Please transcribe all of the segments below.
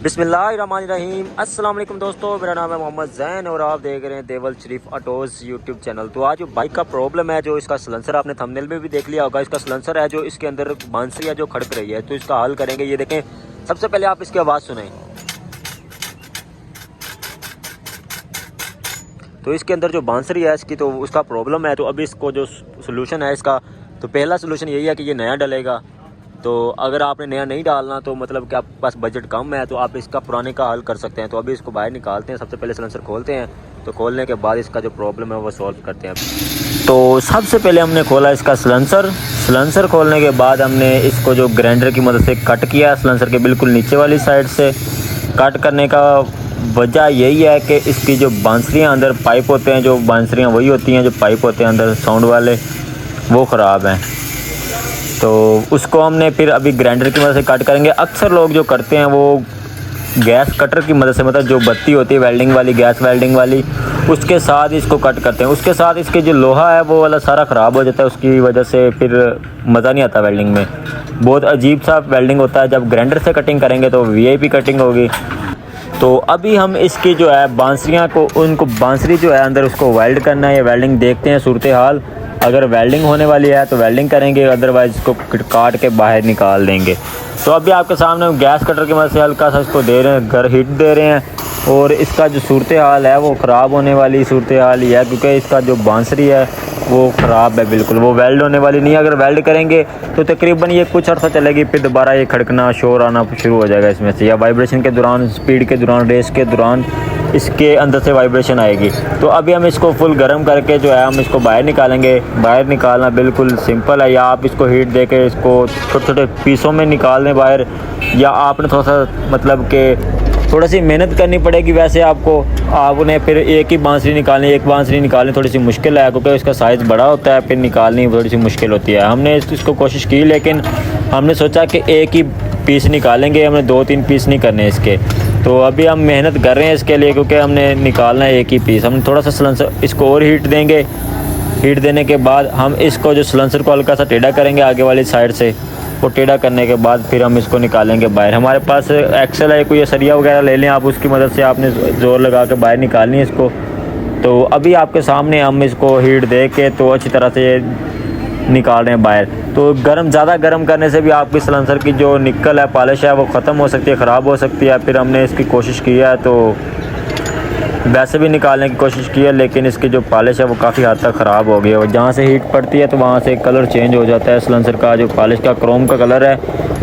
बिस्मिल्लाहिर्रहमानिर्रहीम। अस्सलाम वालेकुम दोस्तों, मेरा नाम है मोहम्मद ज़ैन और आप देख रहे हैं देवल शरीफ ऑटोज़ यूट्यूब चैनल। तो आज जो बाइक का प्रॉब्लम है, जो इसका सलेंसर आपने थंबनेल में भी देख लिया होगा, इसका सलेंसर है जो इसके अंदर बांसुरियाँ जो खड़क रही है, तो इसका हल करेंगे। ये देखें, सबसे पहले आप इसकी आवाज़ सुनें। तो इसके अंदर जो बांसुरी है इसकी, तो उसका प्रॉब्लम है। तो अभी इसको जो सोल्यूशन है इसका, तो पहला सोल्यूशन यही है कि ये नया डलेगा। तो अगर आपने नया नहीं डालना, तो मतलब कि आपके पास बजट कम है, तो आप इसका पुराने का हल कर सकते हैं। तो अभी इसको बाहर निकालते हैं। सबसे पहले सिलेंसर खोलते हैं, तो खोलने के बाद इसका जो प्रॉब्लम है वो सॉल्व करते हैं। तो सबसे पहले हमने खोला इसका सिलेंसर खोलने के बाद हमने इसको जो ग्राइंडर की मदद से कट किया, सिलेंसर के बिल्कुल नीचे वाली साइड से। कट करने का वजह यही है कि इसकी जो बांसुरियाँ अंदर पाइप होते हैं, जो बांसुरियाँ वही होती हैं जो पाइप होते हैं अंदर साउंड वाले, वो ख़राब हैं। तो उसको हमने फिर अभी ग्राइंडर की मदद से कट करेंगे। अक्सर लोग जो करते हैं वो गैस कटर की मदद से, मतलब जो बत्ती होती है वेल्डिंग वाली, गैस वेल्डिंग वाली, उसके साथ इसको कट करते हैं। उसके साथ इसके जो लोहा है वो वाला सारा ख़राब हो जाता है, उसकी वजह से फिर मज़ा नहीं आता वेल्डिंग में। बहुत अजीब सा वेल्डिंग होता है। जब ग्राइंडर से कटिंग करेंगे तो वीआईपी कटिंग होगी। तो अभी हम इसकी जो है बांसुरियाँ को, उनको बांसुरी जो है अंदर उसको वेल्ड करना है। ये वेल्डिंग देखते हैं सूरत हाल। अगर वेल्डिंग होने वाली है तो वेल्डिंग करेंगे, अदरवाइज़ इसको काट के बाहर निकाल देंगे। तो अभी आपके सामने हम गैस कटर की मदद से हल्का सा इसको दे रहे हैं, घर हीट दे रहे हैं। और इसका जो सूरत हाल है वो ख़राब होने वाली सूरत हाल ही है, क्योंकि इसका जो बांसुरी है वो ख़राब है बिल्कुल, वो वेल्ड होने वाली नहीं है। अगर वेल्ड करेंगे तो तकरीबन ये कुछ अर्सा चलेगी, फिर दोबारा ये खड़कना, शोर आना शुरू हो जाएगा इसमें से, या वाइब्रेशन के दौरान, स्पीड के दौरान, रेस के दौरान इसके अंदर से वाइब्रेशन आएगी। तो अभी हम इसको फुल गर्म करके जो है हम इसको बाहर निकालेंगे। बाहर निकालना बिल्कुल सिंपल है, या आप इसको हीट दे के इसको छोटे छोटे पीसों में निकाल दें बाहर, या आपने थोड़ा सा मतलब कि थोड़ी सी मेहनत करनी पड़ेगी। वैसे आपने फिर एक ही बांसुरी निकालनी थोड़ी सी मुश्किल है, क्योंकि इसका साइज़ बड़ा होता है, फिर निकालनी थोड़ी सी मुश्किल होती है। हमने इसको कोशिश की, लेकिन हमने सोचा कि एक ही पीस निकालेंगे, हमने 2-3 पीस नहीं करने इसके। तो अभी हम मेहनत कर रहे हैं इसके लिए, क्योंकि हमने निकालना है एक ही पीस। हम थोड़ा सा सिलेंसर इसको और हीट देंगे। हीट देने के बाद हम इसको जो सिलेंसर को हल्का सा टेढ़ा करेंगे आगे वाली साइड से। वो टेढ़ा करने के बाद फिर हम इसको निकालेंगे बाहर। हमारे पास एक्सेल है, कोई सरिया वगैरह ले लें आप, उसकी मदद से आपने ज़ोर लगा के बाहर निकालनी है इसको। तो अभी आपके सामने हम इसको हीट दे के तो अच्छी तरह से निकाल रहे हैं बाहर। तो ज़्यादा गर्म करने से भी आपकी सिलेंसर की जो निकल है, पॉलिश है, वो ख़त्म हो सकती है, ख़राब हो सकती है। फिर हमने इसकी कोशिश की है, तो वैसे भी निकालने की कोशिश की है, लेकिन इसकी जो पॉलिश है वो काफ़ी हद तक ख़राब हो गई है। जहाँ से हीट पड़ती है तो वहाँ से कलर चेंज हो जाता है सिलेंसर का, जो पॉलिश का क्रोम का कलर है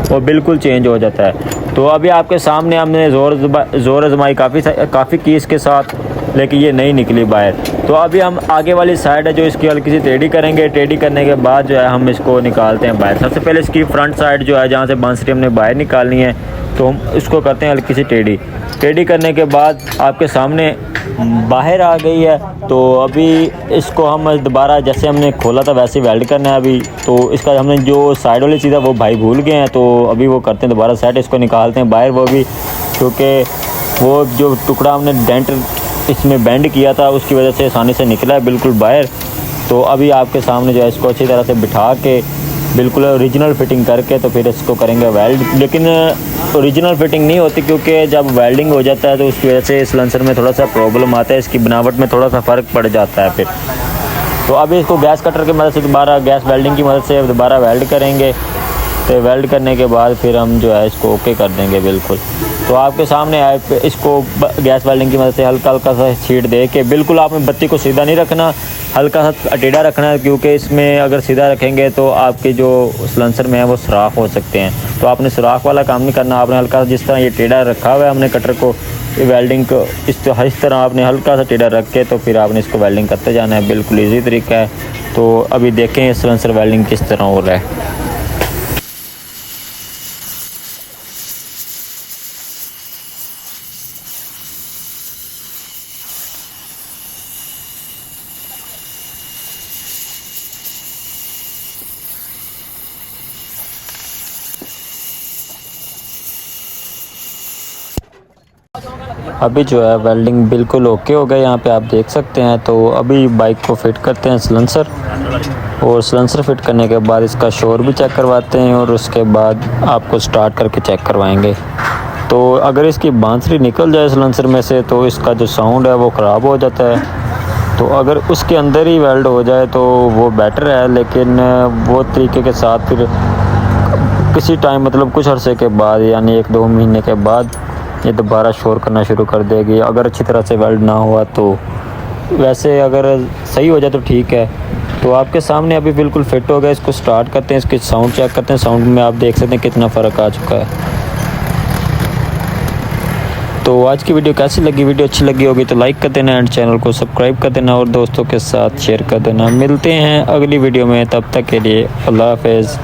वो बिल्कुल चेंज हो जाता है। तो अभी आपके सामने हमने ज़ोर आजमाई काफ़ी की इसके साथ, लेकिन ये नहीं निकली बाहर। तो अभी हम आगे वाली साइड है जो इसकी हल्की सी टेढ़ी करेंगे। टेढ़ी करने के बाद जो है हम इसको निकालते हैं बाहर। सबसे पहले इसकी फ्रंट साइड जो है, जहाँ से बांसुरी हमने बाहर निकालनी है, तो हम इसको करते हैं हल्की सी टेढ़ी करने के बाद आपके सामने बाहर आ गई है। तो अभी इसको हम दोबारा जैसे हमने खोला था वैसे वेल्ड करना है अभी। तो इसका हमने जो साइड वाली चीज़ है वो भाई भूल गए हैं, तो अभी वो करते हैं दोबारा सेट। इसको निकालते हैं बाहर, वो भी क्योंकि वो जो टुकड़ा हमने डेंट इसमें बेंड किया था उसकी वजह से आसानी से निकला है बिल्कुल बाहर। तो अभी आपके सामने जो है इसको अच्छी तरह से बिठा के बिल्कुल ओरिजिनल फिटिंग करके तो फिर इसको करेंगे वेल्ड। लेकिन ओरिजिनल फिटिंग नहीं होती, क्योंकि जब वेल्डिंग हो जाता है तो उसकी वजह से सिलेंसर में थोड़ा सा प्रॉब्लम आता है, इसकी बनावट में थोड़ा सा फ़र्क पड़ जाता है फिर। तो अभी इसको गैस कटर की मदद से दोबारा, गैस वेल्डिंग की मदद से दोबारा वेल्ड करेंगे। तो वेल्ड करने के बाद फिर हम जो है इसको ओके कर देंगे बिल्कुल। तो आपके सामने इसको गैस वेल्डिंग की मदद से हल्का सा छीट दे के, बिल्कुल आपने बत्ती को सीधा नहीं रखना, हल्का सा टेढ़ा रखना है, क्योंकि इसमें अगर सीधा रखेंगे तो आपके जो सिलेंसर में है वो सुराख हो सकते हैं। तो आपने सुराख वाला काम नहीं करना, आपने हल्का सा जिस तरह ये टेढ़ा रखा हुआ है हमने कटर को, वेल्डिंग को इस तरह आपने हल्का सा टेढ़ा रख के तो फिर आपने इसको वेल्डिंग करते जाना है। बिल्कुल ईजी तरीका है। तो अभी देखें सिलेंसर वेल्डिंग किस तरह हो रहा है। अभी जो है वेल्डिंग बिल्कुल ओके हो गया, यहाँ पे आप देख सकते हैं। तो अभी बाइक को फिट करते हैं सिलेंसर, और सिलेंसर फिट करने के बाद इसका शोर भी चेक करवाते हैं, और उसके बाद आपको स्टार्ट करके चेक करवाएंगे। तो अगर इसकी बांसुरी निकल जाए सिलेंसर में से तो इसका जो साउंड है वो ख़राब हो जाता है। तो अगर उसके अंदर ही वेल्ड हो जाए तो वो बेटर है, लेकिन वो तरीके के साथ फिर किसी टाइम मतलब कुछ अरसे के बाद यानी 1-2 महीने के बाद ये दोबारा शोर करना शुरू कर देगी अगर अच्छी तरह से वेल्ड ना हुआ तो। वैसे अगर सही हो जाए तो ठीक है। तो आपके सामने अभी बिल्कुल फिट हो गया, इसको स्टार्ट करते हैं, इसकी साउंड चेक करते हैं। साउंड में आप देख सकते हैं कितना फ़र्क आ चुका है। तो आज की वीडियो कैसी लगी? वीडियो अच्छी लगी होगी तो लाइक कर देना एंड चैनल को सब्सक्राइब कर देना और दोस्तों के साथ शेयर कर देना। मिलते हैं अगली वीडियो में, तब तक के लिए अल्लाह हाफ़िज़।